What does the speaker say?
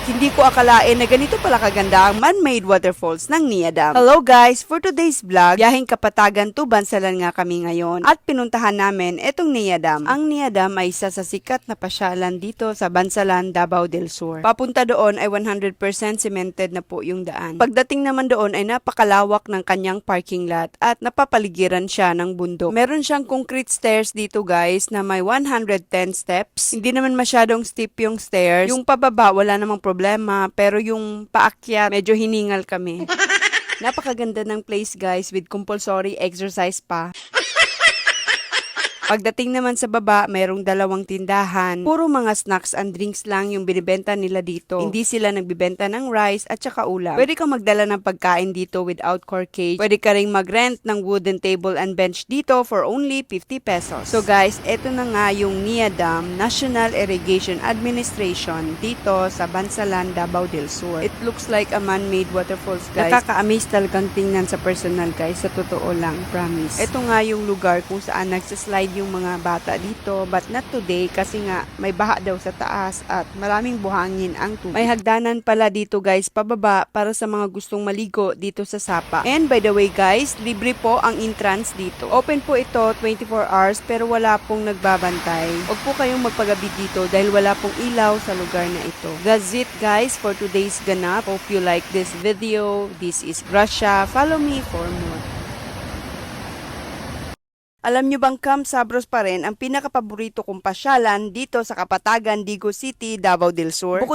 Hindi ko akalain na ganito pala kaganda ang man-made waterfalls ng Nia Dam. Hello guys! For today's vlog, biyaheng Kapatagan to Bansalan nga kami ngayon at pinuntahan namin itong Nia Dam. Ang Nia Dam ay isa sa sikat na pasyalan dito sa Bansalan, Davao del Sur. Papunta doon ay 100% cemented na po yung daan. Pagdating naman doon ay napakalawak ng kanyang parking lot at napapaligiran siya ng bundok. Meron siyang concrete stairs dito guys na may 110 steps. Hindi naman masyadong steep yung stairs. Yung pababa wala namang problema, pero yung paakyat medyo hiningal kami. Napakaganda ng place guys with compulsory exercise pa. Pagdating naman sa baba, mayroong dalawang tindahan. Puro mga snacks and drinks lang yung binibenta nila dito. Hindi sila nagbibenta ng rice at saka ulam. Pwede kang magdala ng pagkain dito without corkage. Pwede ka ring mag-rent ng wooden table and bench dito for only 50 pesos. So guys, eto na nga yung Nia Dam, National Irrigation Administration dito sa Bansalan, Davao del Sur. It looks like a man-made waterfalls guys. Nakaka-amaze talagang tingnan sa personal guys. Sa totoo lang, promise. Eto nga yung lugar kung saan nagsaslide yung mga bata dito, but not today kasi nga may baha daw sa taas at maraming buhangin ang tubig. May hagdanan pala dito guys pababa para sa mga gustong maligo dito sa Sapa. And by the way guys, libre po ang entrance dito. Open po ito 24 hours pero wala pong nagbabantay. Huwag po kayong magpagabi dito dahil wala pong ilaw sa lugar na ito. That's it guys for today's ganap. Hope you like this video. This is Gracia. Follow me for more. Alam nyo bang Camp Sabros pa rin ang pinakapaborito kong pasyalan dito sa Kapatagan, Digo City, Davao del Sur? Bukod